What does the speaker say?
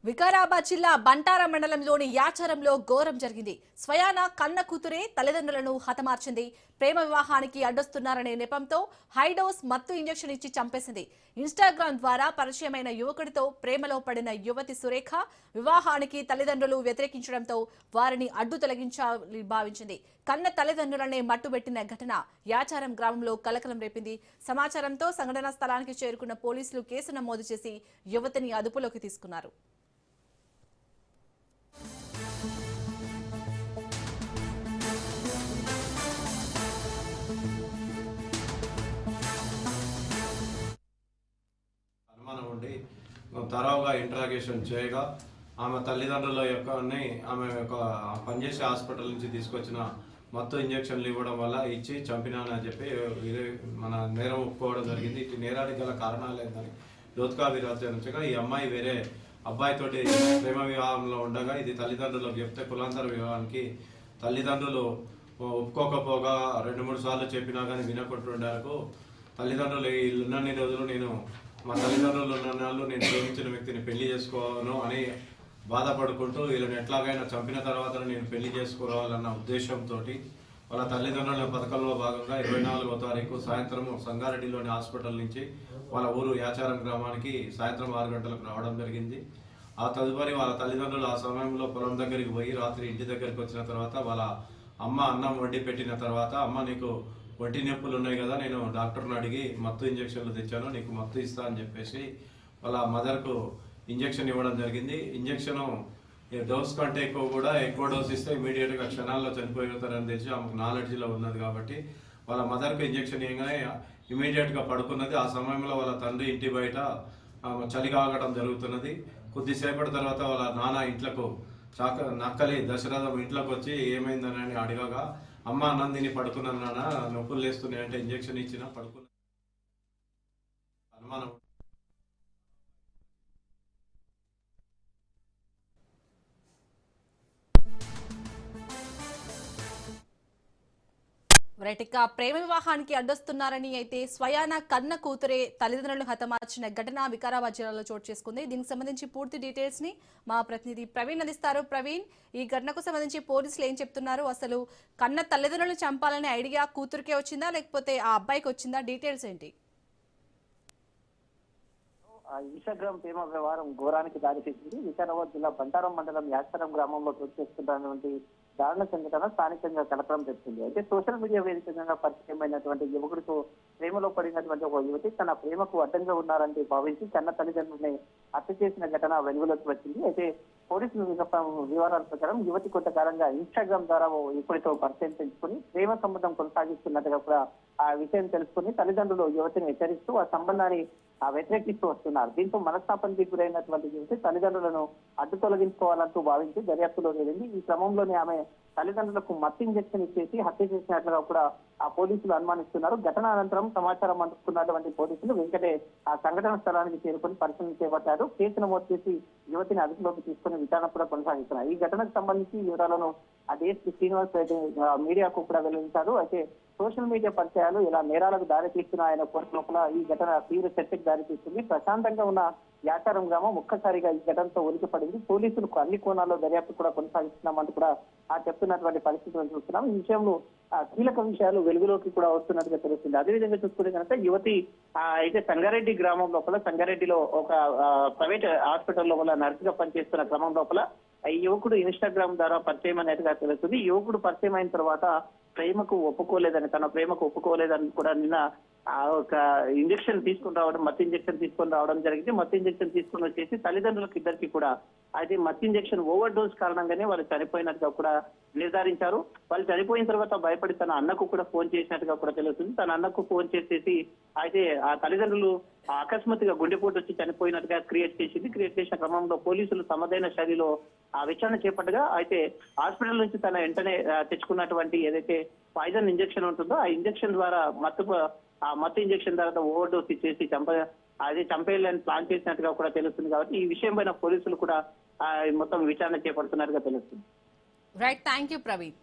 వికారాబాద్ జిల్లా బంటార మండలంలోని యాచారంలో ఘోరం జరిగింది. స్వయాన కన్న కూతురే తల్లిదండ్రులను హతమార్చింది. ప్రేమ వివాహానికి అడ్డొస్తున్నారనే నెపంతో హైడోస్ మత్తు ఇంజెక్షన్ ఇచ్చి చంపేసింది. ఇన్స్టాగ్రామ్ ద్వారా పరిచయమైన యువకుడితో ప్రేమలో పడిన యువతి సురేఖ వివాహానికి తల్లిదండ్రులు వ్యతిరేకించడంతో వారిని అడ్డు తొలగించాలని భావించింది. కన్న తల్లిదండ్రులనే మట్టుబెట్టిన ఘటన యాచారం గ్రామంలో కలకలం రేపింది. సమాచారంతో సంఘటనా స్థలానికి చేరుకున్న పోలీసులు కేసు నమోదు చేసి యువతిని అదుపులోకి తీసుకున్నారు. అనుమానం ఉండి తరోగా ఇంట్రాగేషన్ చేయగా ఆమె తల్లిదండ్రుల ఆమె పనిచేసే హాస్పిటల్ నుంచి తీసుకొచ్చిన మత్తు ఇంజక్షన్లు ఇవ్వడం వల్ల ఇచ్చి చంపినానని చెప్పి మన నేరం ఒప్పుకోవడం జరిగింది. ఇటు నేరానికి గల కారణాలు ఏంటని లోతుగా విచారించగా ఈ అమ్మాయి వేరే అబ్బాయితోటి ప్రేమ వివాహంలో ఉండగా ఇది తల్లిదండ్రులకు చెప్తే కులాంతర వివాహానికి తల్లిదండ్రులు ఒప్పుకోకపోగా 2-3 సార్లు చెప్పినా కానీ వినకుంటుండేందుకు తల్లిదండ్రులు ఉన్నన్ని రోజులు మా తల్లిదండ్రులు ఉన్న నేను ప్రేమించిన వ్యక్తిని పెళ్లి చేసుకోను అని బాధపడుకుంటూ వీళ్ళని ఎట్లాగైనా చంపిన తర్వాత నేను పెళ్లి చేసుకోవాలన్న ఉద్దేశంతో వాళ్ళ తల్లిదండ్రుల పథకంలో భాగంగా 24వ తారీఖు సాయంత్రం సంగారెడ్డిలోని హాస్పిటల్ నుంచి వాళ్ళ ఊరు యాచారం గ్రామానికి సాయంత్రం 6 గంటలకు రావడం జరిగింది. ఆ తదుపరి వాళ్ళ తల్లిదండ్రులు ఆ సమయంలో పొలం దగ్గరికి పోయి రాత్రి ఇంటి దగ్గరికి వచ్చిన తర్వాత వాళ్ళ అమ్మ అన్నం వండి పెట్టిన తర్వాత అమ్మ నీకు ఒంటి నొప్పులు ఉన్నాయి కదా, నేను డాక్టర్ని అడిగి మత్తు ఇంజక్షన్లు తెచ్చాను, నీకు మత్తు ఇస్తా అని చెప్పేసి వాళ్ళ మదర్కు ఇంజక్షన్ ఇవ్వడం జరిగింది. ఇంజక్షను డోస్ కంటే ఎక్కువ డోస్ ఇస్తే ఇమీడియట్గా క్షణాల్లో చనిపోతారని తెలిసి ఆమెకు నాలెడ్జ్లో ఉన్నది కాబట్టి వాళ్ళ మదర్కు ఇంజక్షన్ ఇవ్వగానే ఇమీడియట్గా పడుకున్నది. ఆ సమయంలో వాళ్ళ తండ్రి ఇంటి బయట చలి కాగడం జరుగుతున్నది. కొద్దిసేపటి తర్వాత వాళ్ళ నాన్న ఇంట్లకు నక్కలి దశరథం ఇంట్లోకి వచ్చి ఏమైందని అడగగా అమ్మ అన్నం తిని పడుకున్నాను నాన్న, నొప్పులు లేస్తున్నాయంటే ఇంజక్షన్ ఇచ్చినా పడుకున్నా అనుమానం. ప్రేమ వివాహానికి అడ్డొస్తున్నారని అయితే స్వయాన కన్న కూతురే తల్లిదండ్రులను హతమార్చిన ఘటన వికారాబాద్ జిల్లాలో చోటు చేసుకుంది. దీనికి సంబంధించి పూర్తి డీటెయిల్స్ ని మా ప్రతినిధి ప్రవీణ్ అందిస్తారు. ప్రవీణ్, ఈ ఘటనకు సంబంధించి పోలీసులు ఏం చెప్తున్నారు? అసలు కన్న తల్లిదండ్రులను చంపాలనే ఐడియా కూతురికే వచ్చిందా లేకపోతే ఆ అబ్బాయికి వచ్చిందా? డీటెయిల్స్ ఏంటి? ఇన్స్టాగ్రామ్ ప్రేమ వ్యవహారం ఘోరానికి దారితీసింది. వికారాబాద్ జిల్లా బంటారం మండలం యాచారం గ్రామంలో చోటు చేసుకున్నటువంటి దారుణ సంఘటన స్థానికంగా కలకలం తెచ్చింది. అయితే సోషల్ మీడియా వేదికగా పరిచయమైనటువంటి యువకుడితో ప్రేమలో పడినటువంటి ఒక యువతి తన ప్రేమకు అడ్డంగా ఉన్నారంటే భావించి కన్న తల్లిదండ్రులని హత్య చేసిన ఘటన వెలుగులోకి వచ్చింది. అయితే పోలీసుల వివరాల ప్రకారం యువతి కొంతకాలంగా ఇన్స్టాగ్రామ్ ద్వారా ఇప్పటితో పరిచయం పెంచుకుని ప్రేమ సంబంధం కొనసాగిస్తున్నట్టుగా కూడా ఆ విషయం తెలుసుకుని తల్లిదండ్రులు యువతిని హెచ్చరిస్తూ ఆ సంబంధాన్ని వ్యతిరేకిస్తూ వస్తున్నారు. దీంతో మనస్తాపానికి గురైనటువంటి యువతి తల్లిదండ్రులను అడ్డు తొలగించుకోవాలంటూ భావించి దర్యాప్తులో వెళ్ళింది. ఈ క్రమంలోనే ఆమె తల్లిదండ్రులకు మత్తు ఇంజక్షన్ ఇచ్చేసి హత్య చేసినట్లుగా కూడా ఆ పోలీసులు అనుమానిస్తున్నారు. ఘటన అనంతరం సమాచారం అందుకున్నటువంటి పోలీసులు వెంటనే ఆ సంఘటన స్థలానికి చేరుకుని పరిశీలన చేపట్టారు. కేసు నమోదు చేసి యువతిని అదుపులోకి తీసుకుని విచారణ కూడా కొనసాగిస్తున్నారు. ఈ ఘటనకు సంబంధించి వివరాలను ఆ డిఎస్పీ శ్రీనివాస్ రెడ్డి మీడియాకు కూడా వెల్లడించారు. అయితే సోషల్ మీడియా పరిచయాలు ఇలా నేరాలకు దారి తీస్తున్నాయన్న లోపల ఈ ఘటన తీవ్ర చర్చకు దారితీస్తుంది. ప్రశాంతంగా ఉన్న యాచారం గ్రామం ఒక్కసారిగా ఈ ఘటనతో ఉలికిపడింది. పోలీసులకు అన్ని కోణాల్లో దర్యాప్తు కూడా కొనసాగిస్తున్నామంటూ కూడా చెప్పినటువంటి పరిస్థితులను చూస్తున్నాం. ఈ విషయంలో కీలక విషయాలు వెలుగులోకి కూడా వస్తున్నట్టుగా తెలుస్తుంది. అదేవిధంగా చూసుకుంటే కనుక యువతి అయితే సంగారెడ్డి గ్రామం లోపల సంగారెడ్డిలో ఒక ప్రైవేట్ హాస్పిటల్ లోపల నర్సుగా పనిచేస్తున్న క్రమం లోపల ఈ యువకుడు ఇన్స్టాగ్రామ్ ద్వారా పరిచయం అనేట్టుగా తెలుస్తుంది. యువకుడు పరిచయం అయిన తర్వాత తన ప్రేమకు ఒప్పుకోలేదని కూడా నిన్న ఒక ఇంజక్షన్ తీసుకుని రావడం, మత్తు ఇంజక్షన్ తీసుకొని రావడం జరిగింది. మత్తు ఇంజక్షన్ తీసుకొని వచ్చేసి తల్లిదండ్రులకు ఇద్దరికి కూడా అయితే మత్తు ఇంజక్షన్ ఓవర్ డోస్ కారణంగానే వాళ్ళు చనిపోయినట్టుగా కూడా నిర్ధారించారు. వాళ్ళు చనిపోయిన తర్వాత భయపడి తన అన్నకు కూడా ఫోన్ చేసినట్టుగా కూడా తెలుస్తుంది. తన అన్నకు ఫోన్ చేసేసి అయితే ఆ తల్లిదండ్రులు అకస్మాత్తుగా గుండెపోటు వచ్చి చనిపోయినట్టుగా క్రియేట్ చేసిన క్రమంలో పోలీసులు తమదైన శైలిలో ఆ విచారణ చేపట్టగా అయితే హాస్పిటల్ నుంచి తన వెంటనే తెచ్చుకున్నటువంటి ఏదైతే పాయిజన్ ఇంజక్షన్ ఉంటుందో ఆ ఇంజక్షన్ ద్వారా మత్తు ఇంజక్షన్ తర్వాత ఓవర్ డోస్ ఇచ్చేసి చంపేయాలని ప్లాన్ చేసినట్టుగా కూడా తెలుస్తుంది. కాబట్టి ఈ విషయం పైన పోలీసులు కూడా మొత్తం విచారణ చేపడుతున్నట్టుగా తెలుస్తుంది. Right, thank you Praveen.